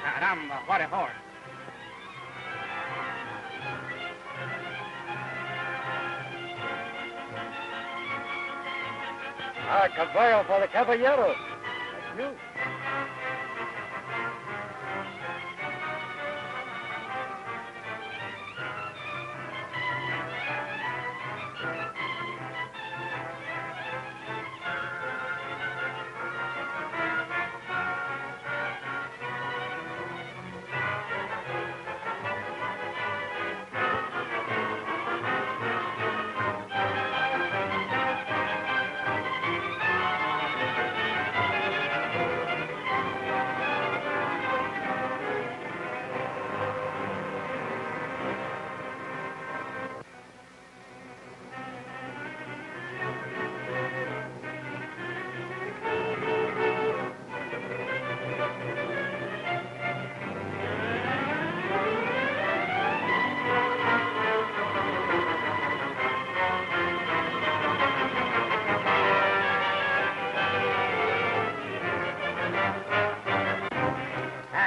Caramba, what a horse. Caballo for the caballero. That's you.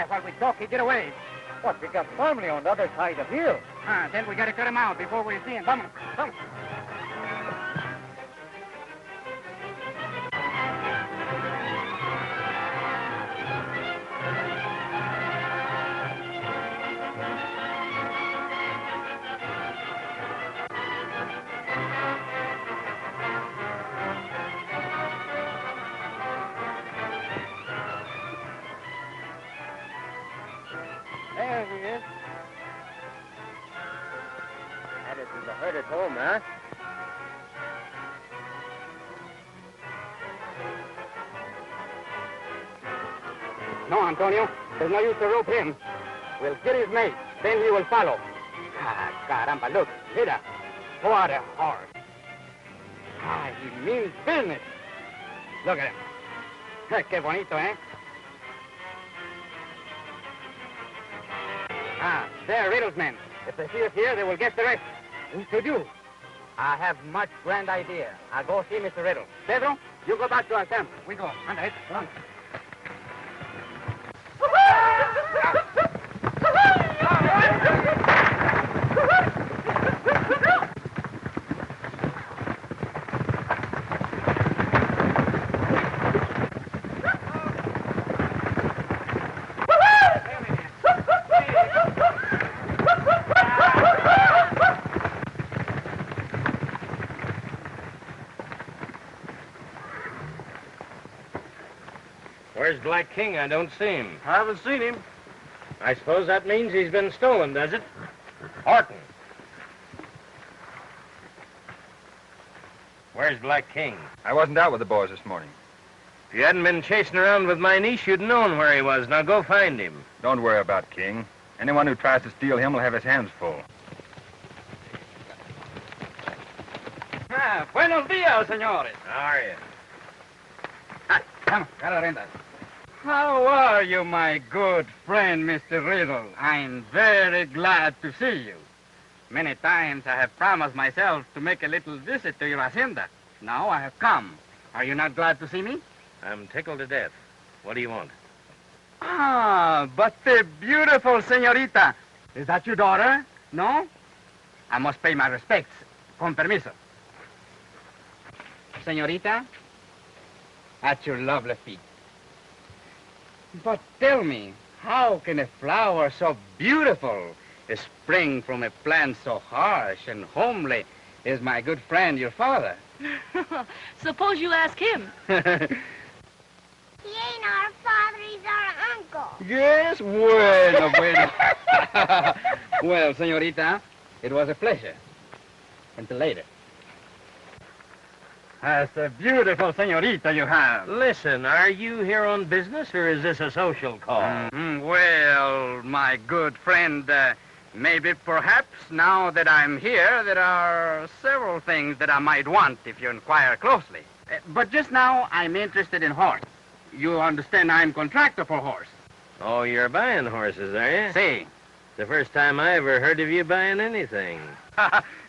While we talk, he get away. What, we got family on the other side of here. Then we gotta cut him out before we see him. Vamos, vamos. There he is. That isn't the herd at home, huh? No, Antonio. There's no use to rope him. We'll kill his mate. Then he will follow. Caramba, look. Mira. What a horse. He means business. Look at him. Qué bonito, eh? They're Riddle's men. If they see us here, they will get the rest. What to do? I have much grand idea. I'll go see Mr. Riddle. Pedro, you go back to our camp. We go. Anda, come. Where's Black King? I don't see him. I haven't seen him. I suppose that means he's been stolen, does it? Horton. Where's Black King? I wasn't out with the boys this morning. If you hadn't been chasing around with my niece, you'd known where he was. Now go find him. Don't worry about King. Anyone who tries to steal him will have his hands full. Buenos días, señores. How are you? Come, Cararenda. How are you, my good friend, Mr. Riddle? I'm very glad to see you. Many times I have promised myself to make a little visit to your hacienda. Now I have come. Are you not glad to see me? I'm tickled to death. What do you want? But the beautiful señorita. Is that your daughter? No? I must pay my respects. Con permiso. Señorita, at your lovely feet. But tell me, how can a flower so beautiful spring from a plant so harsh and homely as my good friend, your father? Suppose you ask him. He ain't our father, he's our uncle. Yes, bueno. Well, señorita, it was a pleasure. Until later. That's a beautiful señorita you have. Listen, are you here on business, or is this a social call? Well, my good friend, maybe perhaps now that I'm here, there are several things that I might want if you inquire closely. But just now, I'm interested in horse. You understand I'm contractor for horse. Oh, you're buying horses, are you? See. the first time I ever heard of you buying anything.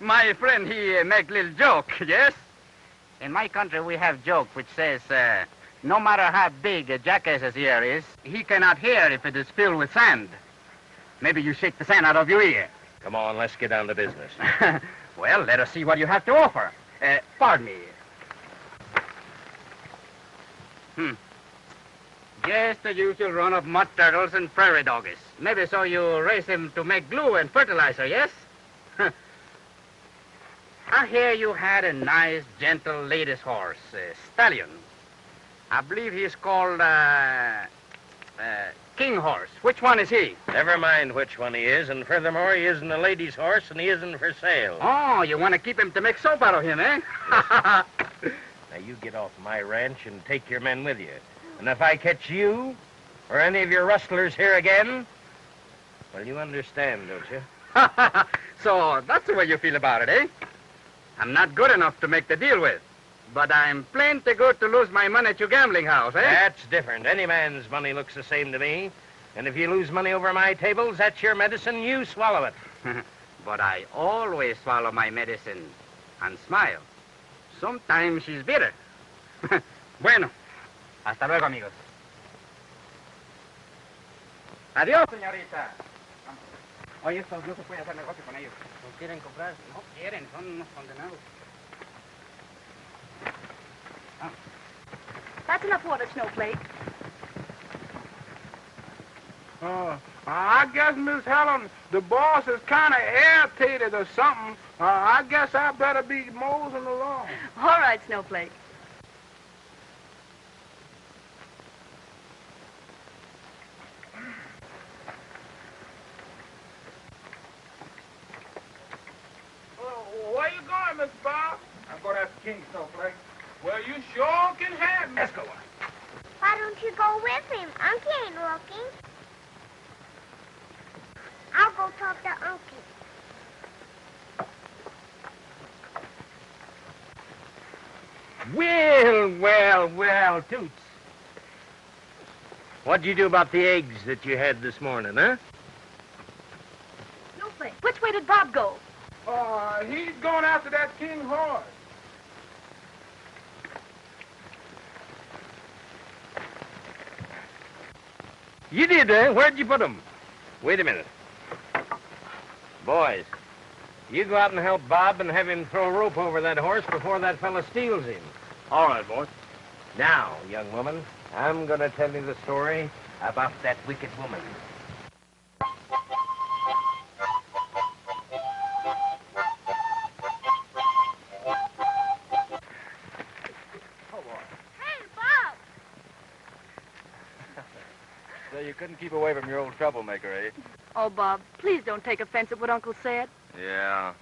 My friend, he make little joke, yes? In my country, we have joke which says, no matter how big a jackass's ear is, he cannot hear if it is filled with sand. Maybe you shake the sand out of your ear. Come on, let's get down to business. Well, let us see what you have to offer. Pardon me. Just the usual run of mud turtles and prairie doggies. Maybe so you raise them to make glue and fertilizer, yes? I hear you had a nice, gentle lady's horse, a stallion. I believe he's called, King Horse. Which one is he? Never mind which one he is, and furthermore, he isn't a lady's horse, and he isn't for sale. Oh, you want to keep him to make soap out of him, eh? Now, you get off my ranch and take your men with you. And if I catch you, or any of your rustlers here again, well, you understand, don't you? So that's the way you feel about it, eh? I'm not good enough to make the deal with, but I'm plenty good to lose my money to gambling house, eh? That's different. Any man's money looks the same to me. And if you lose money over my tables, that's your medicine. You swallow it. But I always swallow my medicine and smile. Sometimes she's bitter. Bueno. Hasta luego, amigos. Adiós, señorita. Oye, estos no se puede hacer negocio con ellos. ¿No quieren comprar? No quieren, son unos condenados. That's enough water, Snowflake. I guess, Miss Helen, the boss is kind of irritated or something. I guess I better be moseying along. All right, Snowflake. Where you going, Miss Bob? I'm going after King, Snowflake. Well, you sure can have me. Let's go. Why don't you go with him? Uncle ain't looking. I'll go talk to Uncle. Well, Toots. What'd you do about the eggs that you had this morning, huh? Snowflake, which way did Bob go? He's going after that King horse. You did, eh? Where'd you put them? Wait a minute. Boys, you go out and help Bob and have him throw a rope over that horse before that fella steals him. All right, boys. Now, young woman, I'm going to tell you the story about that wicked woman. Hey, Bob. So you couldn't keep away from your old troublemaker, eh? Oh, Bob, please don't take offense at what Uncle said. Yeah.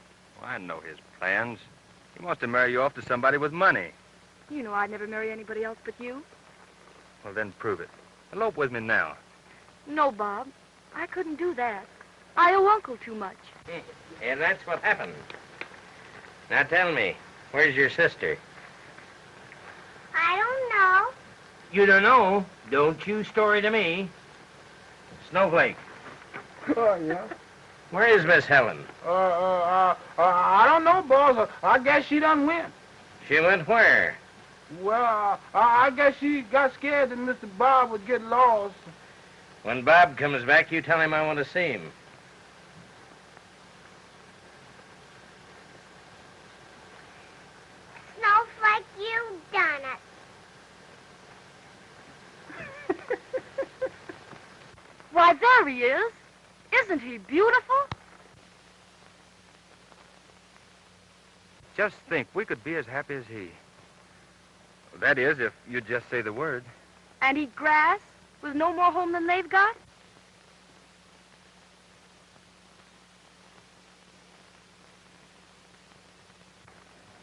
Well, I know his plans. He wants to marry you off to somebody with money. You know I'd never marry anybody else but you. Well, then prove it. Elope with me now. No, Bob, I couldn't do that. I owe Uncle too much. And that's what happened. Now tell me, where's your sister? I don't know. You don't know? Don't you story to me. Snowflake, Oh, yeah. where is Miss Helen? I don't know, boss. I guess she done went. She went where? Well, I guess she got scared that Mr. Bob would get lost. When Bob comes back, you tell him I want to see him. Snowflake, you done it. Why, there he is. Isn't he beautiful? Just think, we could be as happy as he. That is, if you'd just say the word. And eat grass with no more home than they've got?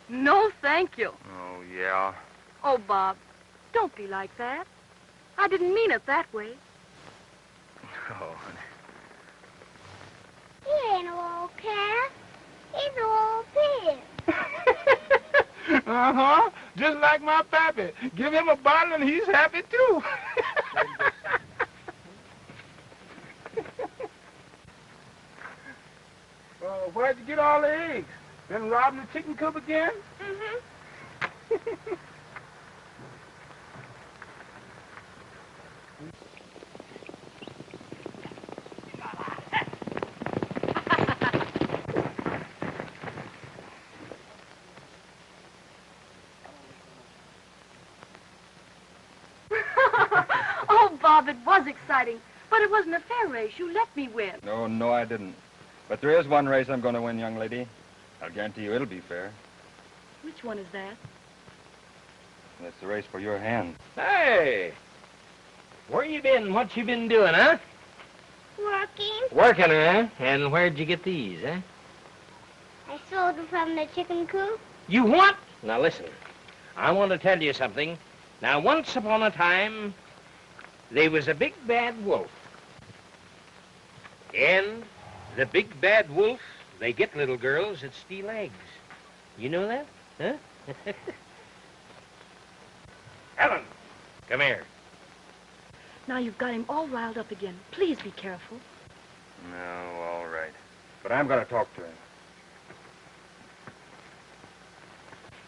No, thank you. Oh, yeah. Oh, Bob, don't be like that. I didn't mean it that way. Oh, honey. He ain't a little cat. He's a little pig. Uh-huh. Just like my pappy. Give him a bottle and he's happy, too. Where'd you get all the eggs? Been robbing the chicken coop again? Mm-hmm. Oh, Bob, it was exciting. But it wasn't a fair race. You let me win. No, I didn't. But there is one race I'm going to win, young lady. I'll guarantee you it'll be fair. Which one is that? That's the race for your hand. Hey! Where you been? What you been doing, huh? Working. Working, huh? And where'd you get these, huh? I sold them from the chicken coop. You what? Now listen, I want to tell you something. Now, once upon a time, there was a big bad wolf. And the big bad wolf, they get little girls that steal eggs. You know that? Huh? Helen, come here. Now you've got him all riled up again. Please be careful. No, all right. But I'm going to talk to him.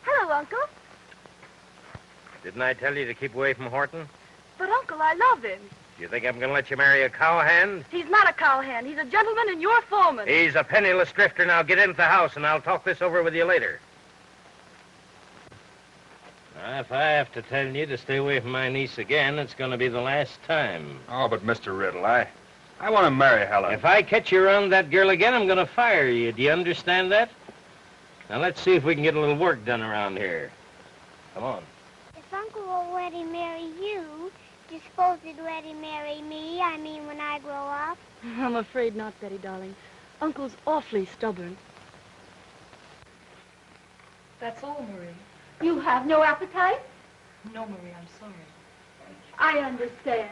Hello, Uncle. Didn't I tell you to keep away from Horton? But, Uncle, I love him. You think I'm going to let you marry a cowhand? He's not a cowhand. He's a gentleman and you're foreman. He's a penniless drifter. Now get into the house, and I'll talk this over with you later. Now, if I have to tell you to stay away from my niece again, it's going to be the last time. Oh, but Mr. Riddle, I want to marry Helen. If I catch you around that girl again, I'm going to fire you. Do you understand that? Now, let's see if we can get a little work done around here. Come on. If Uncle will let him marry you, do you suppose he'd let him marry me? I mean, when I grow up? I'm afraid not, Betty, darling. Uncle's awfully stubborn. That's all, Marie. You have no appetite? No, Marie, I'm sorry. I understand.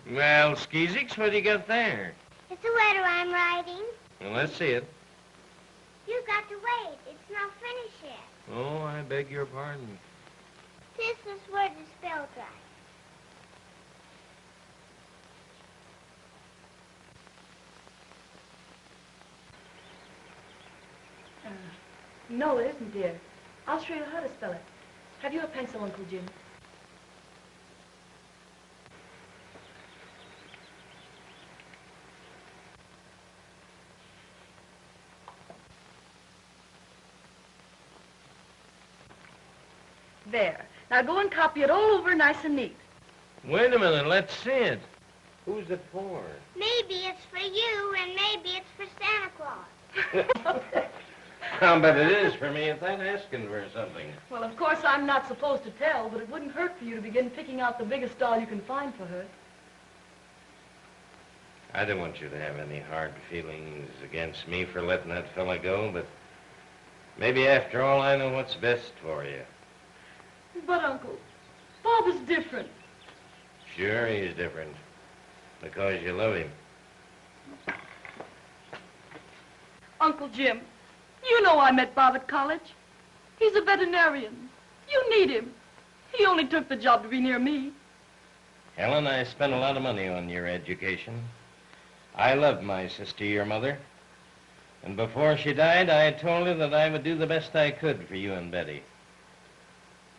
Well, Skeezix, what do you got there? It's a letter I'm writing. Well, let's see it. You got to wait. It's not finished yet. Oh, I beg your pardon. This word is spelled right. No, it isn't, dear. I'll show you how to spell it. Have you a pencil, Uncle Jim? There. Now go and copy it all over nice and neat. Wait a minute, let's see it. Who's it for? Maybe it's for you, and maybe it's for Santa Claus. I'll bet it is for me if I'm asking for something. Well, of course, I'm not supposed to tell, but it wouldn't hurt for you to begin picking out the biggest doll you can find for her. I don't want you to have any hard feelings against me for letting that fella go, but maybe after all I know what's best for you. But, Uncle, Bob is different. Sure, he's different. Because you love him. Uncle Jim, you know I met Bob at college. He's a veterinarian. You need him. He only took the job to be near me. Helen, I spent a lot of money on your education. I loved my sister, your mother. And before she died, I told her that I would do the best I could for you and Betty.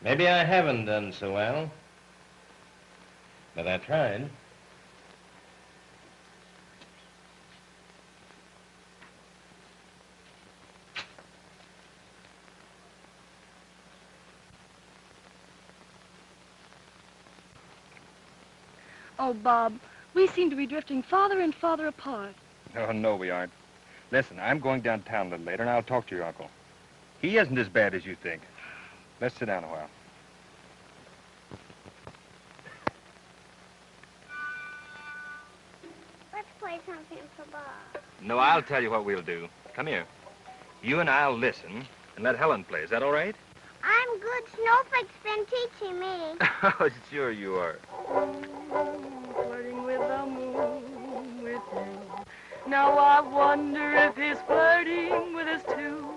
Maybe I haven't done so well, but I tried. Oh, Bob, we seem to be drifting farther and farther apart. Oh, no, we aren't. Listen, I'm going downtown a little later, and I'll talk to your uncle. He isn't as bad as you think. Let's sit down a while. Let's play something for Bob. No, I'll tell you what we'll do. Come here. You and I'll listen and let Helen play. Is that all right? I'm good. Snowflake's been teaching me. Oh, sure you are. Flirting with the moon with you. Now I wonder if he's flirting with us too.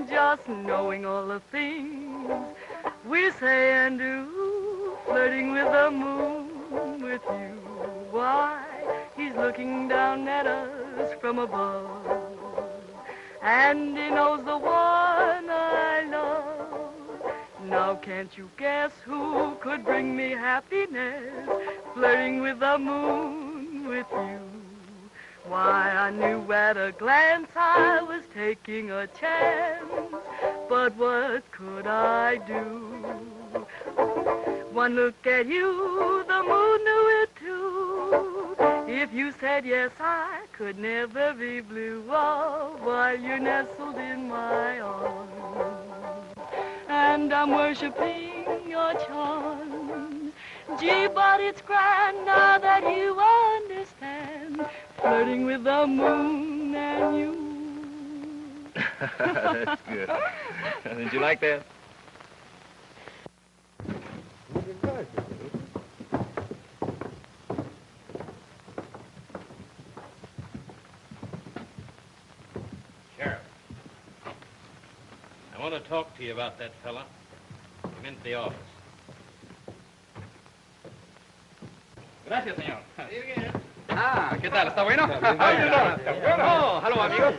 just knowing all the things we say and do, flirting with the moon with you. Why, he's looking down at us from above, and he knows the one I love. Now can't you guess who could bring me happiness, flirting with the moon with you? Why, I knew at a glance I was taking a chance, but what could I do? One look at you, the moon knew it too. If you said yes, I could never be blue, oh, while you're nestled in my arms. And I'm worshiping your charms. Gee, but it's grand now that you understand, flirting with the moon and you. That's good. Did you like that? Sheriff, I want to talk to you about that fella. Come into the office. Gracias, señor. Ah, ¿qué tal? ¿Está bueno? Oh, hello, amigos.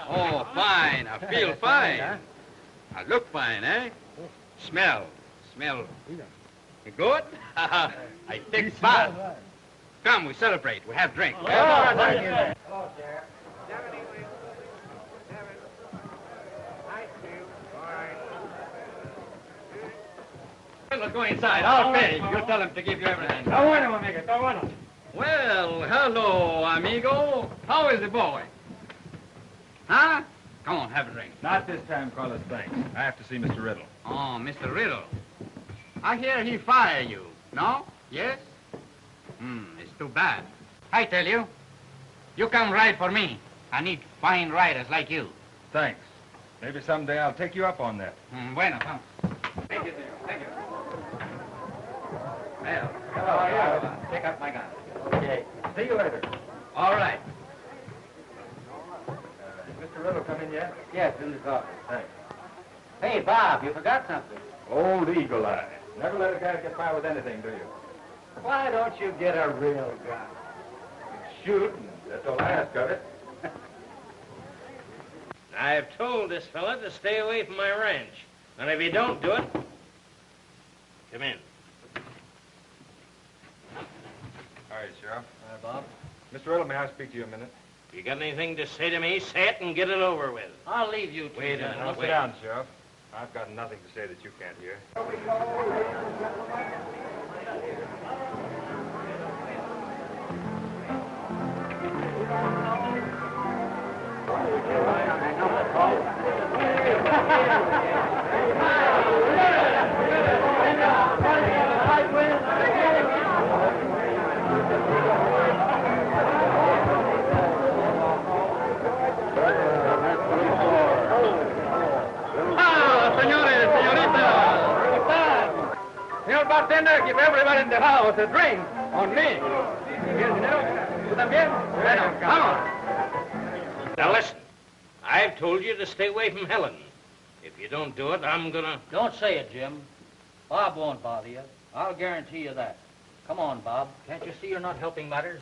Oh, fine. I feel fine. I look fine, eh? Smell. Good? I take bath. Come, we celebrate. We have drink. Hello, Sheriff. 70 weeks. 7. Nice view. All right. Let's go inside. I'll pay. You tell him to give you everything. Está bueno, amigo. Está bueno. Well, hello, amigo. How is the boy? Huh? Come on, have a drink. Not this time, Carlos, thanks. I have to see Mr. Riddle. Oh, Mr. Riddle. I hear he fired you. No? Yes? It's too bad. I tell you, you come ride for me. I need fine riders like you. Thanks. Maybe someday I'll take you up on that. Bueno, vamos. Thank you, senor. Thank you. Well, take up my gun. Okay. See you later. All right. Mr. Riddle come in yet? Yes, in this office. Thanks. Hey, Bob, you forgot something. Old Eagle Eye. Never let a guy get by with anything, do you? Why don't you get a real gun? Shoot, and that's all I ask of it. I've told this fella to stay away from my ranch. And if you don't do it, come in. All right, Sheriff. Hi, Bob. Mr. Riddle, may I speak to you a minute? If you got anything to say to me, say it and get it over with. I'll leave you Wait a minute. Now, sit down, Sheriff. I've got nothing to say that you can't hear. Señor bartender, give everybody in the house a drink on me. ¿Quieres dinero? ¿Tú también? Bueno, vamos. Now listen, I've told you to stay away from Helen. If you don't do it, I'm gonna... Don't say it, Jim. Bob won't bother you. I'll guarantee you that. Come on, Bob. Can't you see you're not helping matters?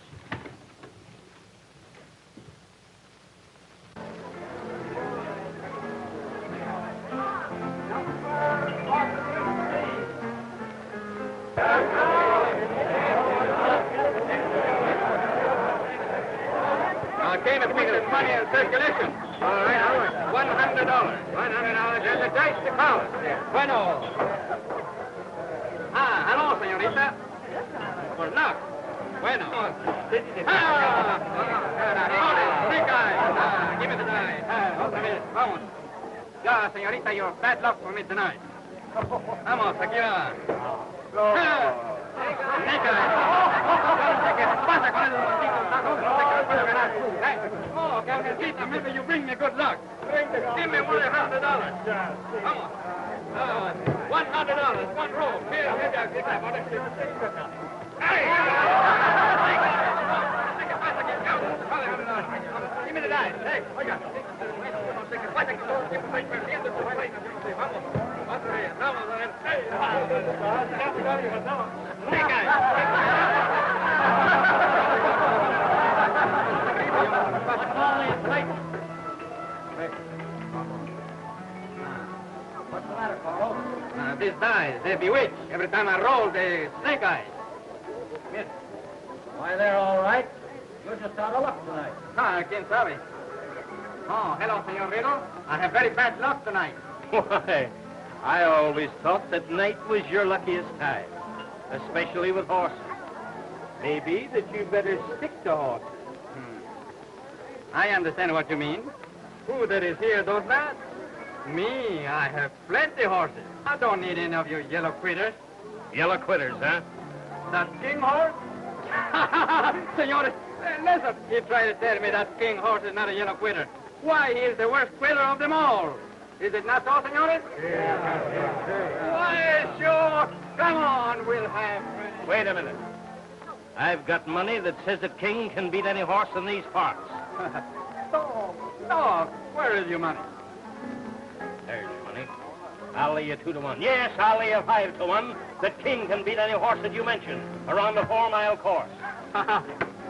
Came as quick as money in circulation. All right, how much? $100. $100 and the dice to call us. Bueno. Ah, hello, señorita. Por luck. Bueno. Big eye. Give me the die. Otra vez. Vamos. Ya, señorita, you're bad luck for me tonight. Vamos, aquí va. ¿Qué pasa con esos malditos tacos? No sé qué puedo ganar. Oh, Carmencita, maybe you bring me good luck. Give me $100. Vamos. $100, one roll. Here, Hey! Give me the dice. Hey, oiga. ¿Qué pasa? Que todos siempre estoy perdiendo. What's the matter, Carl? These dice, they bewitch. Every time I roll, they snake eyes. Why, they're all right. You're just out of luck tonight. Ah, quien sabe? Oh, hello, Senor Riddle. I have very bad luck tonight. Why, I always thought that night was your luckiest time, especially with horses. Maybe that you better stick to horses. I understand what you mean. Who that is here does that? Me, I have plenty horses. I don't need any of you yellow critters. Yellow quitters, huh? That king horse? Senores, listen. He tried to tell me that king horse is not a yellow quitter. Why, he is the worst quitter of them all. Is it not so, senores? Yeah. Why, sure. Come on, we'll have... Wait a minute. I've got money that says that King can beat any horse in these parts. No, where is your money? There's your money. I'll lay you 2 to 1. Yes, I'll lay you 5 to 1 that King can beat any horse that you mentioned around the 4-mile course.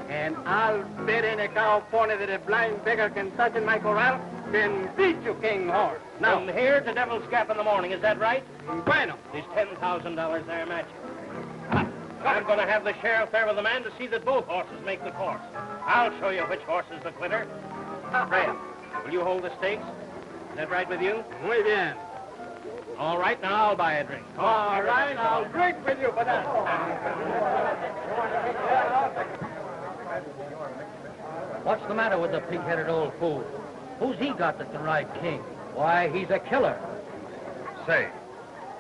And I'll bet any cow pony that a blind beggar can touch in my corral can beat you, king horse. Now, from here to Devil's Gap in the morning, is that right? Bueno. There's $10,000 there, matching. I'm going to have the sheriff there with the man to see that both horses make the course. I'll show you which horse is the quitter. Fred, will you hold the stakes? Is that right with you? Muy bien. All right, now I'll buy a drink. All right, I'll drink with you for that. What's the matter with the pig-headed old fool? Who's he got that can ride King? Why, he's a killer. Say,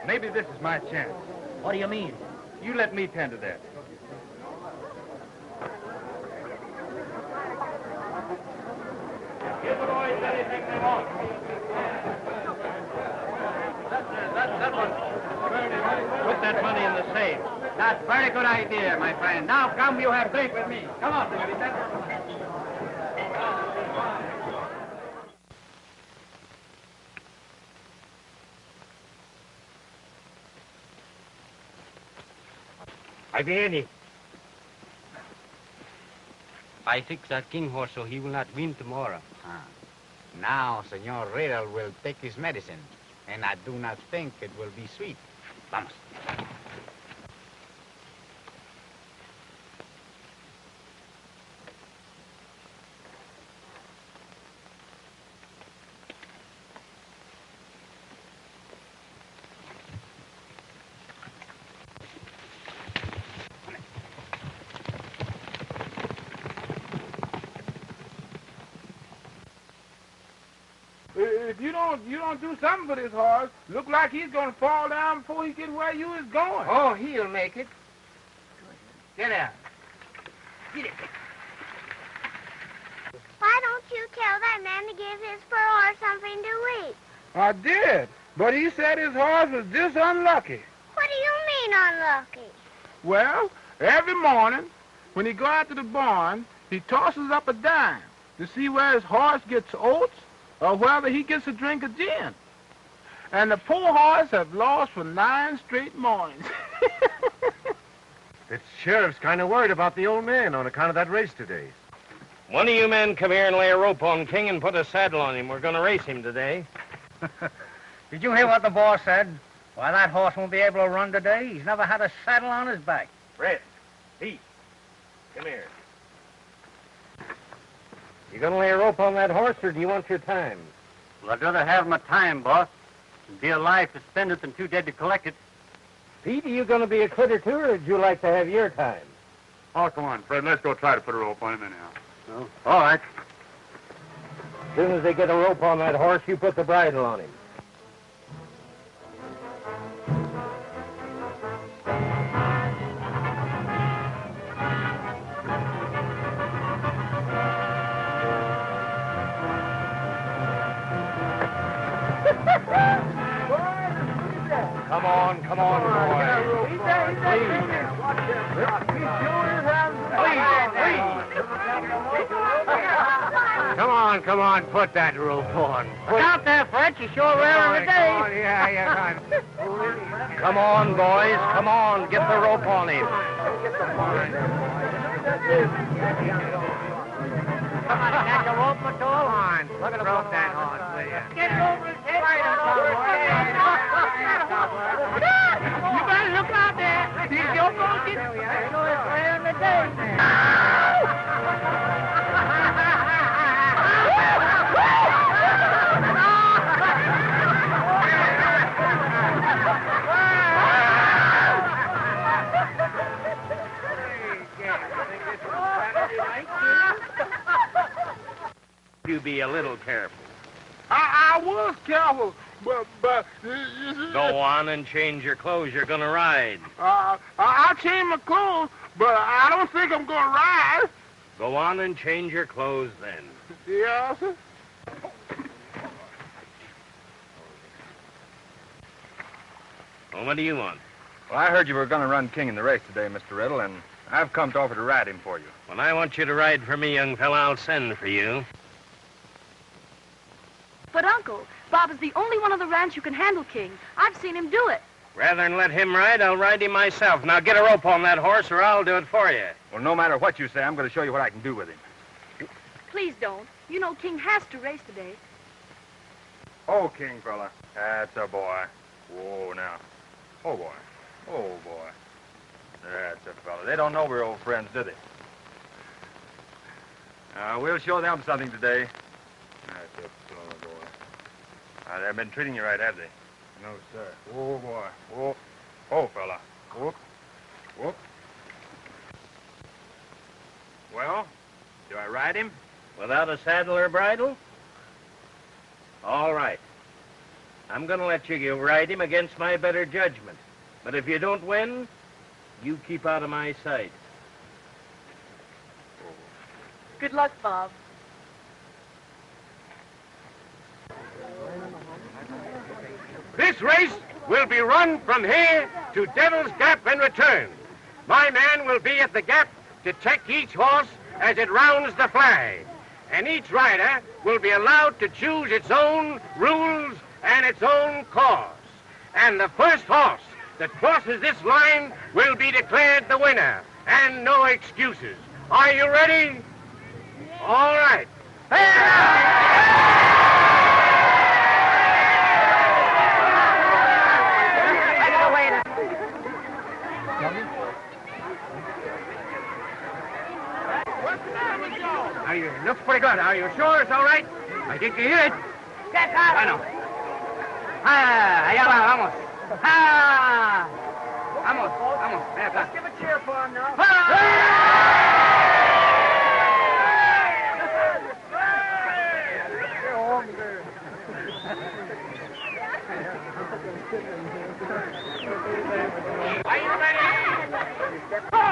maybe this is my chance. What do you mean? You let me tend to that. Give the boys anything they want. That one. Put that money in the safe. That's very good idea, my friend. Now come, you have drink with me. Come on, señorita. Ahí viene. I fix that king horse so he will not win tomorrow. Now, Senor Riddle will take his medicine, and I do not think it will be sweet. Vamos. If you don't do something for this horse, look like he's gonna fall down before he get where you is going. Oh, he'll make it. Get out. Get it. Why don't you tell that man to give his poor horse something to eat? I did, but he said his horse was just unlucky. What do you mean unlucky? Well, every morning when he go out to the barn, he tosses up a dime to see where his horse gets oats or whether he gets a drink of gin. And the poor horse have lost for 9 straight mornings. The sheriff's kind of worried about the old man on account of that race today. One of you men come here and lay a rope on King and put a saddle on him. We're going to race him today. Did you hear what the boss said? Why, that horse won't be able to run today. He's never had a saddle on his back. Fred, Pete, come here. You going to lay a rope on that horse, or do you want your time? Well, I'd rather have my time, boss. And be alive to spend it than too dead to collect it. Pete, are you going to be a quitter, too, or would you like to have your time? Oh, come on, Fred. Let's go try to put a rope on him anyhow. Oh, all right. As soon as they get a rope on that horse, you put the bridle on him. Come on, boy. Come on, put that rope on. Look out there, Fred. You're sure raring today. Yeah, Come on, boys. Come on. Get the rope on him. Come on, catch a rope or two. Come on. Look at the rope that horse, will you? Get over his head. You better look out there. He's your monkey. There we are. So it's later in the day. You be a little careful. I was careful, but Go on and change your clothes. You're going to ride. I'll change my clothes, but I don't think I'm going to ride. Go on and change your clothes then. Yes, sir. Well, what do you want? Well, I heard you were going to run king in the race today, Mr. Riddle, and I've come to offer to ride him for you. When I want you to ride for me, young fella, I'll send for you. But, Uncle, Bob is the only one on the ranch who can handle King. I've seen him do it. Rather than let him ride, I'll ride him myself. Now get a rope on that horse or I'll do it for you. Well, no matter what you say, I'm going to show you what I can do with him. Please don't. You know King has to race today. Oh, king, fella. That's a boy. Whoa, now. Oh, boy. Oh, boy. That's a fella. They don't know we're old friends, do they? We'll show them something today. That's a fella, boy. They've been treating you right, have they? No, sir. Oh, boy. Whoop. Oh, fella. Whoop. Whoop. Well, do I ride him? Without a saddle or bridle? All right. I'm going to let you ride him against my better judgment. But if you don't win, you keep out of my sight. Good luck, Bob. This race will be run from here to Devil's Gap and return. My man will be at the gap to check each horse as it rounds the flag. And each rider will be allowed to choose its own rules and its own course. And the first horse that crosses this line will be declared the winner. And no excuses. Are you ready? All right. Looks pretty good. Are you sure it's all right? I think you hear it. Get out. Bueno. Allá va, vamos. Vamos, vamos. Ven acá. Let's give a cheer for him now. Are you ready? Go!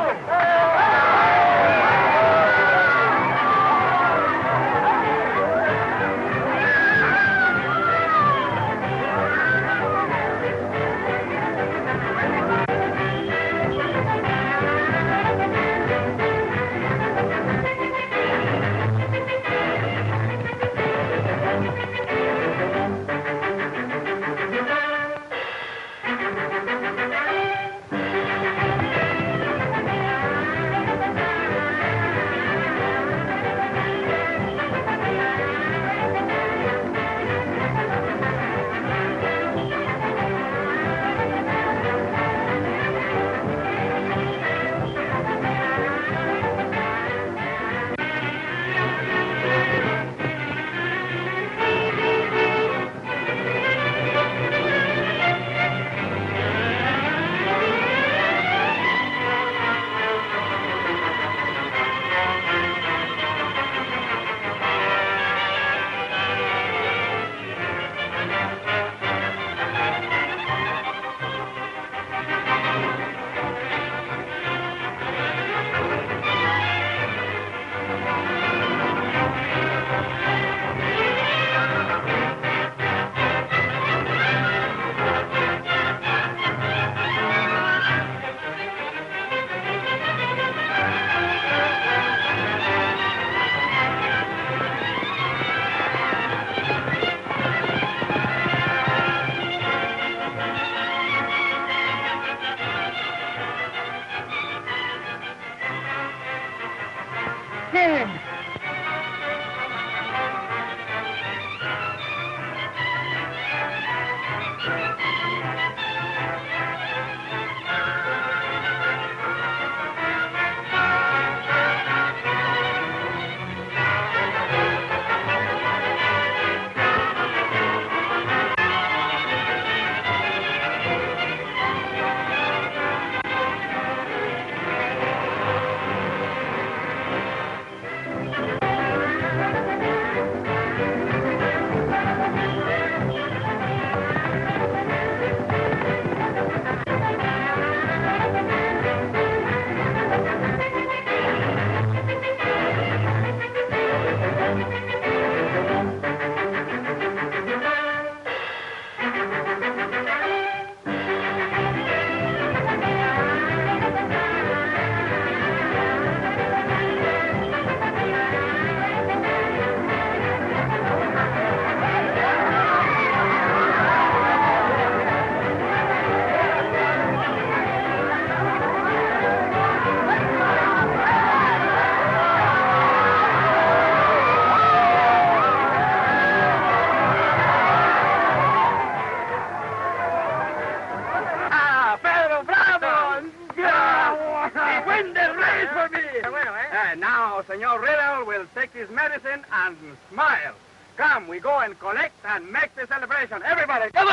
Now, Senor Riddle will take his medicine and smile. Come, we go and collect and make the celebration. Everybody, come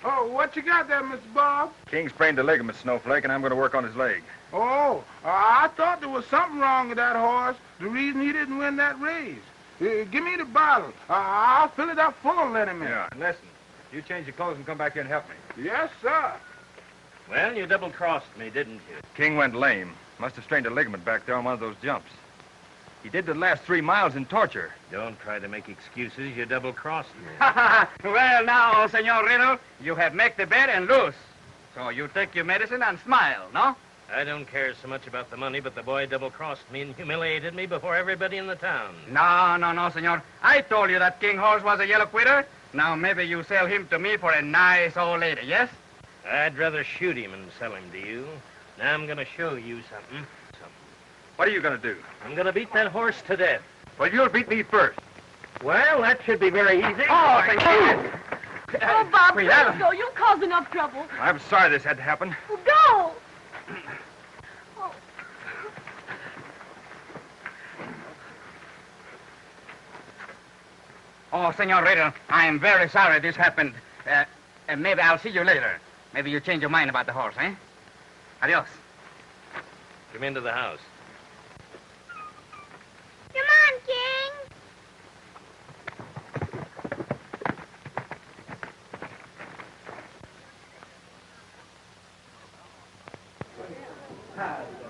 Oh, what you got there, Mr. Bob? King sprained a ligament, Snowflake, and I'm going to work on his leg. Oh, I thought there was something wrong with that horse. The reason he didn't win that race. Give me the bottle. I'll fill it up full of liniment. Yeah, and listen, you change your clothes and come back here and help me. Yes, sir. Well, you double-crossed me, didn't you? King went lame. Must have strained a ligament back there on one of those jumps. He did the last 3 miles in torture. Don't try to make excuses. You double-crossed me. Well, now, Senor Riddle, you have make the bet and lose. So you take your medicine and smile, no? I don't care so much about the money, but the boy double-crossed me and humiliated me before everybody in the town. No, senor. I told you that King Horse was a yellow quitter. Now maybe you sell him to me for a nice old lady, yes? I'd rather shoot him than sell him to you. Now I'm going to show you something. What are you going to do? I'm going to beat that horse to death. Well, you'll beat me first. Well, that should be very easy. Oh, thank you. Oh, Bob, please go. You'll cause enough trouble. I'm sorry this had to happen. Well, go! Oh, Senor Riddle, I am very sorry this happened. Maybe I'll see you later. Maybe you change your mind about the horse, eh? Adios. Come into the house. Come on, King.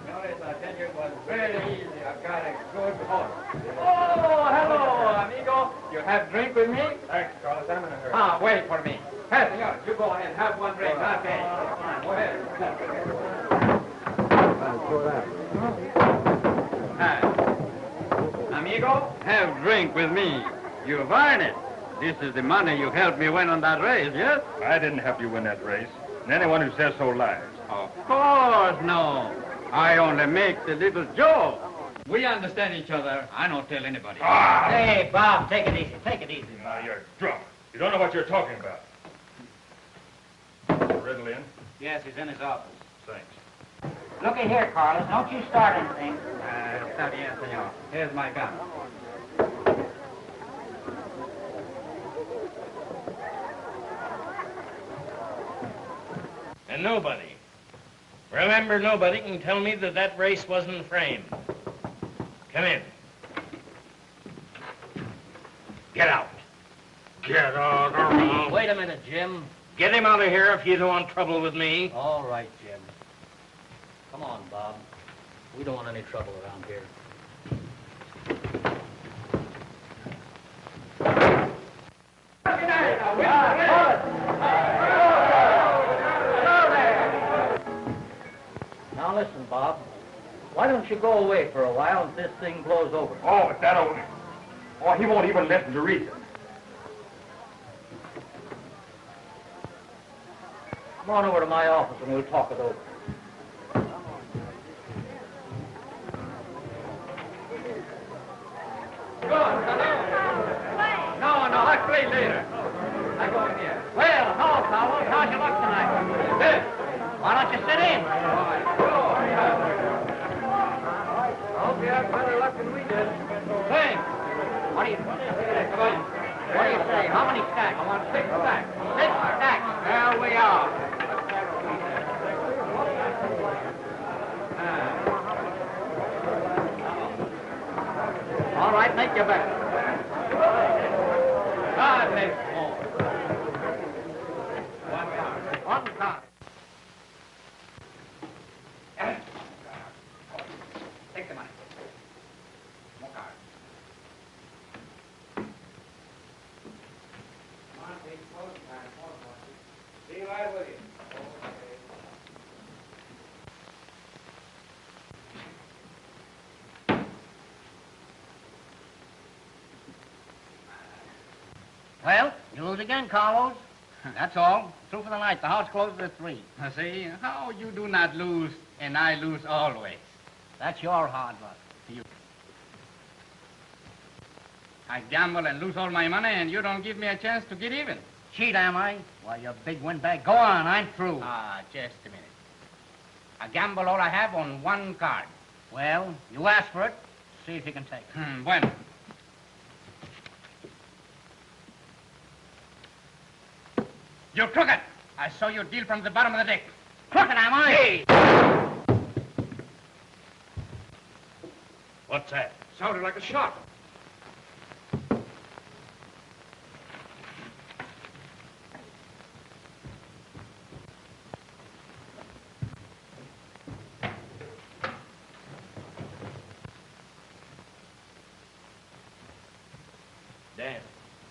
Senores, I tell you, it was very easy. I've got a good horse. Oh, hello, amigo. You have drink with me? Thanks, Carlos. I'm in a hurry. Ah, wait for me. Hey, senor, you go ahead. Have one drink. Okay. Go ahead. Amigo, have drink with me. You've earned it. This is the money you helped me win on that race, yes? I didn't help you win that race. And anyone who says so lies. Of course, no. I only make the little joke. We understand each other. I don't tell anybody. Hey, Bob, take it easy. Take it easy. Now, you're drunk. You don't know what you're talking about. Riddle in? Yes, he's in his office. Thanks. Looky here, Carlos. Don't you start anything. Está bien, senor. Here's my gun. And nobody, remember, nobody can tell me that that race wasn't framed. Come in. Get out. Get out. Wait a minute, Jim. Get him out of here if you don't want trouble with me. All right, Jim. Come on, Bob. We don't want any trouble around here. Now listen, Bob. Why don't don't you go away for a while and this thing blows over? Oh, that'll... Oh, he won't even listen to reason. Come on over to my office and we'll talk it over. No, I'll play later. I go in here. Well, hello, fellows. How's your luck tonight? Good. Why don't you sit in? I hope you have better luck than we did. Thanks. What do you... Come on. What do you say? How many stacks? I want 6 stacks. 6 stacks. There we are. All right, make your bet. God makes more. One card. Take the money. More cards. Come on, please. Be right with you. Well, you lose again, Carlos. That's all. Through for the night. The house closes at 3. See, how you do not lose, and I lose always. That's your hard luck. I gamble and lose all my money, and you don't give me a chance to get even. Cheat, am I? Why, you big windbag. Go on, I'm through. Just a minute. I gamble all I have on 1 card. Well, you asked for it. See if you can take it. Bueno. You crooked! I saw you deal from the bottom of the deck. Crooked, am I? Hey! What's that? Sounded like a shot.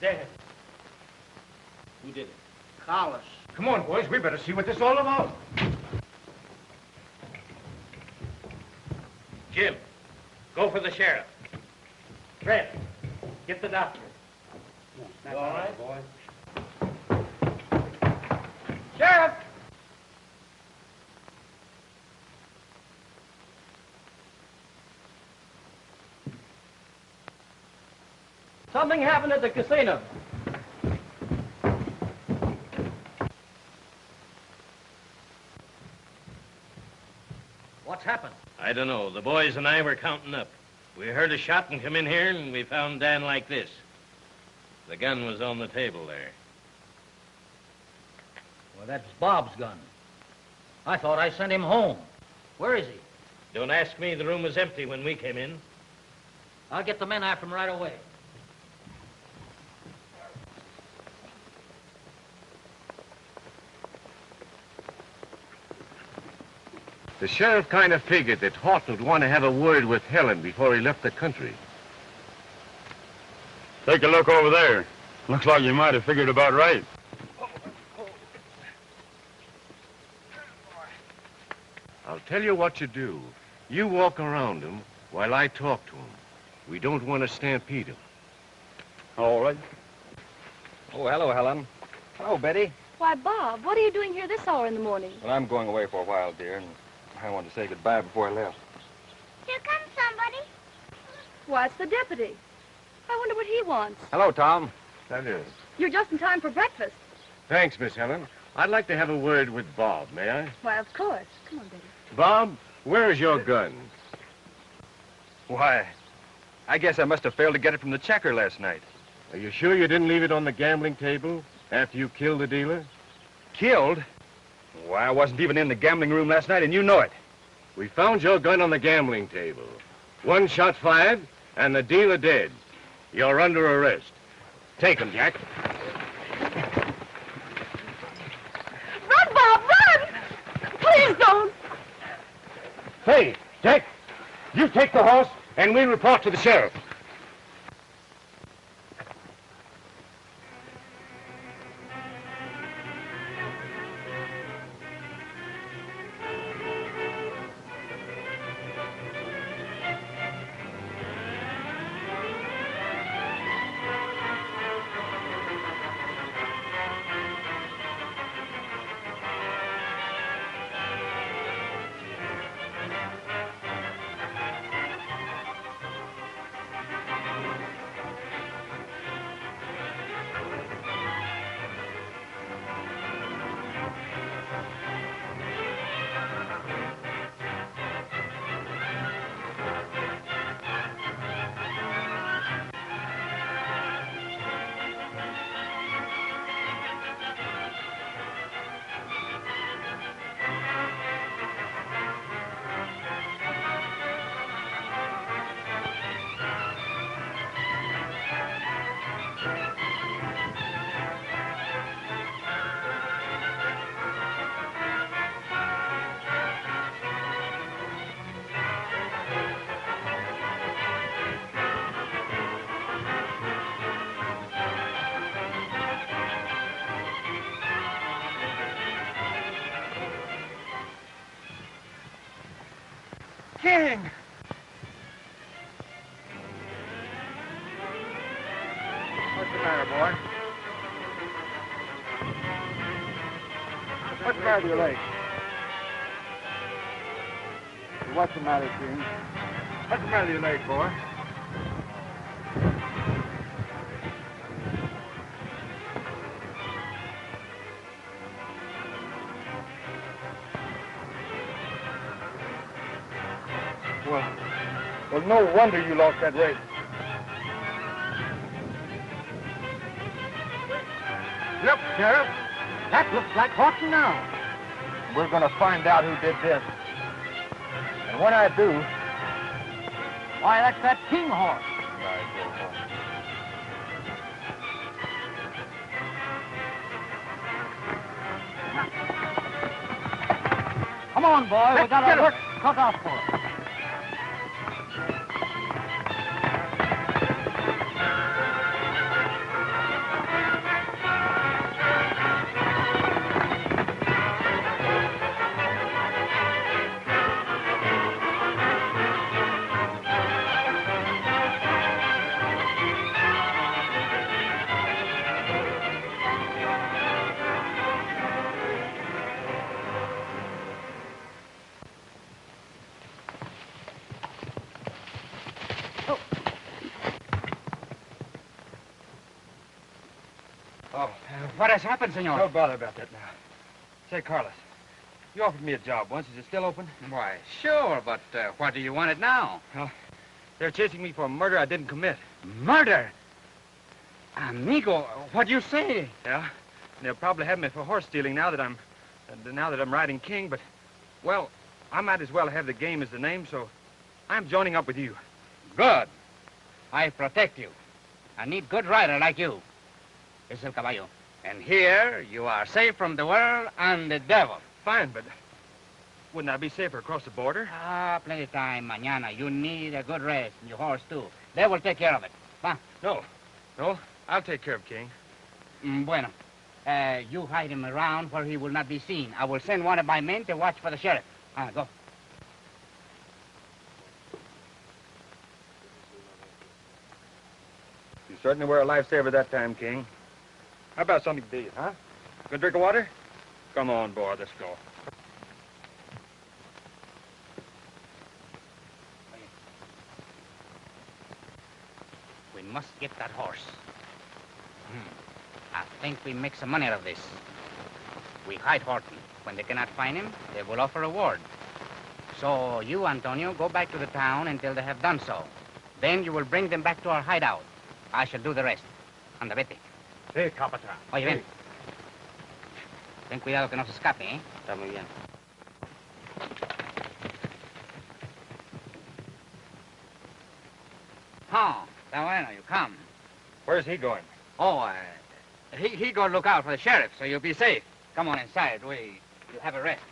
Dan. Who did it? Carlos. Come on, boys. We better see what this is all about. Jim, go for the sheriff. Fred, get the doctor. You all right, boy? Sheriff! Something happened at the casino. What's happened? I don't know. The boys and I were counting up. We heard a shot and come in here, and we found Dan like this. The gun was on the table there. Well, that's Bob's gun. I thought I sent him home. Where is he? Don't ask me. The room was empty when we came in. I'll get the men after him right away. The sheriff kind of figured that Horton would want to have a word with Helen before he left the country. Take a look over there. Looks like you might have figured about right. I'll tell you what you do. You walk around him while I talk to him. We don't want to stampede him. All right. Oh, hello, Helen. Hello, Betty. Why, Bob, what are you doing here this hour in the morning? Well, I'm going away for a while, dear, and I wanted to say goodbye before I left. Here comes somebody. Why, it's the deputy. I wonder what he wants. Hello, Tom. That is. You're just in time for breakfast. Thanks, Miss Helen. I'd like to have a word with Bob, may I? Why, of course. Come on, Betty. Bob, where's your gun? Why, I guess I must have failed to get it from the checker last night. Are you sure you didn't leave it on the gambling table after you killed the dealer? Killed? Why, I wasn't even in the gambling room last night, and you know it. We found your gun on the gambling table. 1 shot fired, and the dealer dead. You're under arrest. Take him, Jack. Run, Bob, run! Please don't. Hey, Jack, you take the horse, and we'll report to the sheriff. What's the matter, boy? What's the matter with your leg? What's the matter, King? What's the matter with your leg, boy? Well, no wonder you lost that race. Look, Sheriff. That looks like Horton now. We're going to find out who did this. And when I do... Why, that's that King horse. Come on, boy. We got our work cut out for us. What has happened, senor? Don't bother about that now. Say, Carlos, you offered me a job once. Is it still open? Why, sure, but what do you want it now? Well, they're chasing me for a murder I didn't commit. Murder? Amigo, what do you say? Yeah, and they'll probably have me for horse stealing now that I'm riding king, but, well, I might as well have the game as the name, so I'm joining up with you. Good. I protect you. I need good rider like you. Es el caballo. And here you are safe from the world and the devil. Fine, but wouldn't I be safer across the border? Plenty of time. Mañana. You need a good rest, and your horse, too. They will take care of it. Va. No, I'll take care of King. Bueno. You hide him around where he will not be seen. I will send one of my men to watch for the sheriff. Go. You certainly were a lifesaver that time, King. How about something to eat, huh? Good drink of water? Come on, boy, let's go. We must get that horse. I think we make some money out of this. We hide Horton. When they cannot find him, they will offer a reward. So you, Antonio, go back to the town until they have done so. Then you will bring them back to our hideout. I shall do the rest. Anda, vete. Sí, capatán. Oye, ven. Ten cuidado que no se escape, ¿eh? Está muy bien. Oh, está bueno, you come. Where's he going? Oh, he go look out for the sheriff, so you'll be safe. Come on inside. You'll have a rest.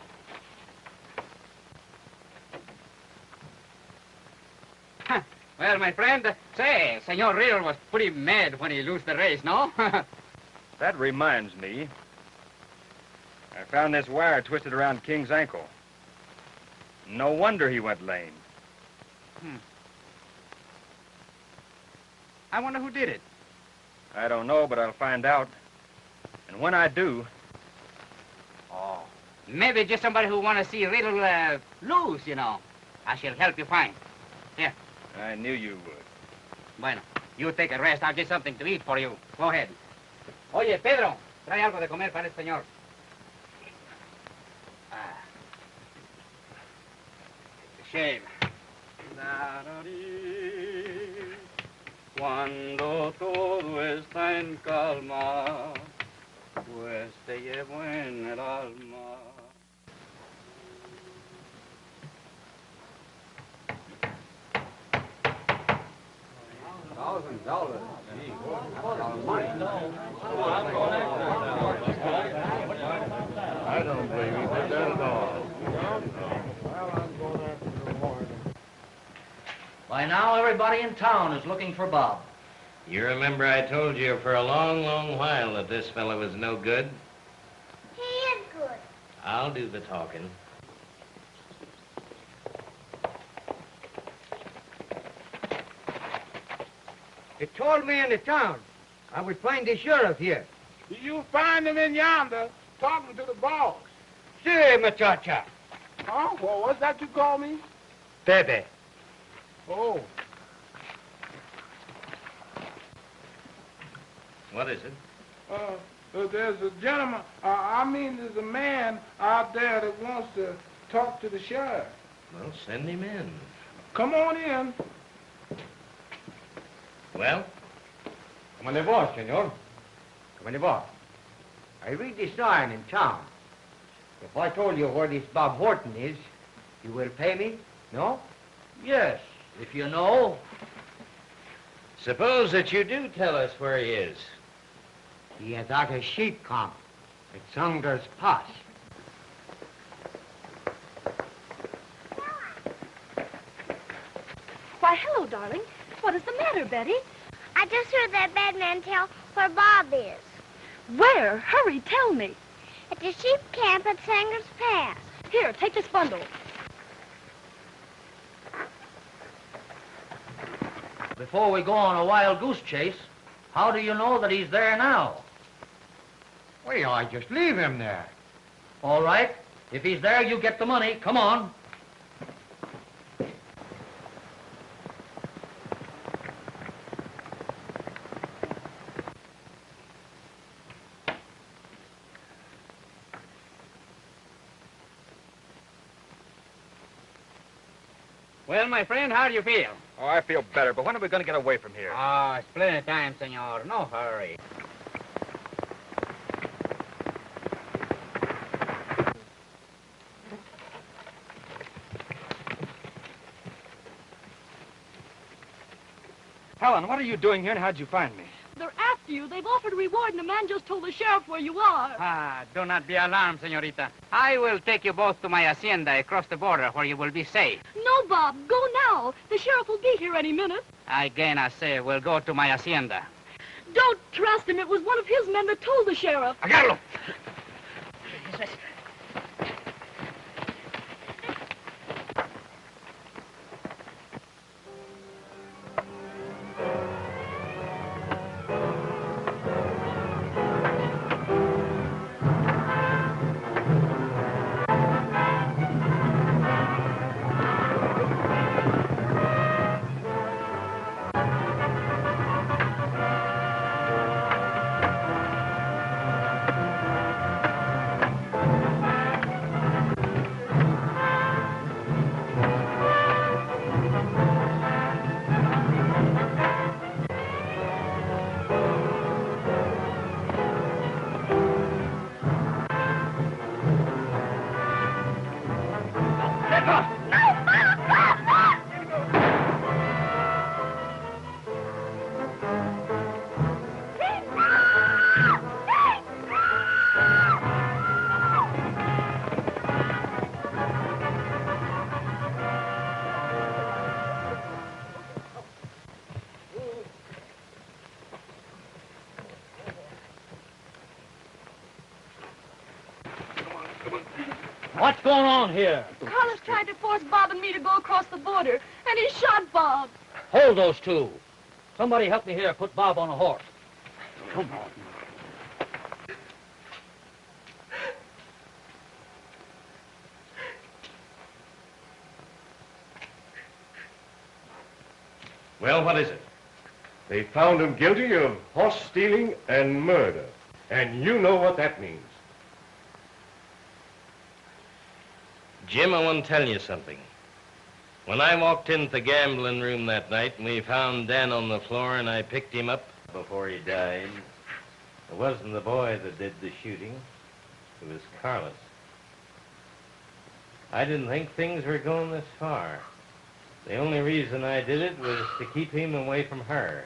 Well, my friend, say, Senor Riddle was pretty mad when he lost the race, no? That reminds me. I found this wire twisted around King's ankle. No wonder he went lame. I wonder who did it. I don't know, but I'll find out. And when I do... Oh, maybe just somebody who want to see Riddle lose, you know. I shall help you find. Here. I knew you would. Bueno, you take a rest. I'll get something to eat for you. Go ahead. Oye, Pedro, trae algo de comer para el señor. Shame. Cuando todo está en calma, pues te llevo en el alma. $1,000. I don't believe he did that at all. By now, everybody in town is looking for Bob. You remember I told you for a long, long while that this fellow was no good? He is good. I'll do the talking. He told me in the town I would find the sheriff here. You find him in yonder, talking to the boss. Si, muchacha. Huh? Well, what's that you call me? Bebe. Oh. What is it? There's a gentleman, there's a man out there that wants to talk to the sheriff. Well, send him in. Come on in. Well? Come on the boss, senor. Come on the boss. I read the sign in town. If I told you where this Bob Horton is, you will pay me? No? Yes, if you know. Suppose that you do tell us where he is. He is out of sheep camp at Sunger's Pass. Why, hello, darling. What is the matter, Betty? I just heard that bad man tell where Bob is. Where? Hurry, tell me. At the sheep camp at Sanger's Pass. Here, take this bundle. Before we go on a wild goose chase, how do you know that he's there now? Well, I just leave him there. All right. If he's there, you get the money. Come on. Well, my friend, how do you feel? Oh, I feel better, but when are we going to get away from here? Oh, it's plenty of time, senor. No hurry. Helen, what are you doing here and how'd you find me? They're after you. They've offered a reward, and the man just told the sheriff where you are. Ah, do not be alarmed, senorita. I will take you both to my hacienda across the border where you will be safe. No, Bob. Go now. The sheriff will be here any minute. Again, I say, we'll go to my hacienda. Don't trust him. It was one of his men that told the sheriff. Agarlo! What's going on here? Carlos tried to force Bob and me to go across the border, and he shot Bob. Hold those two. Somebody help me here. Put Bob on a horse. Come on. Well, what is it? They found him guilty of horse stealing and murder. And you know what that means. Jim, I want to tell you something. When I walked into the gambling room that night and we found Dan on the floor and I picked him up before he died, it wasn't the boy that did the shooting. It was Carlos. I didn't think things were going this far. The only reason I did it was to keep him away from her.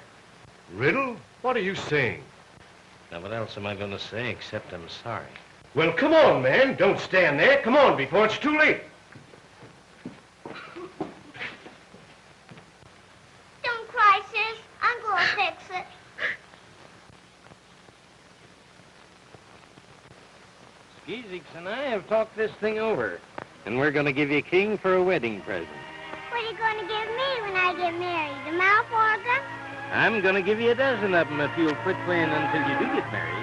Riddle, what are you saying? Now, what else am I going to say except I'm sorry? Well, come on, man. Don't stand there. Come on before it's too late. Don't cry, sis. I'm going to fix it. Skeezix and I have talked this thing over, and we're going to give you King for a wedding present. What are you going to give me when I get married? A mouth organ? I'm going to give you a dozen of them if you'll quit playing until you do get married.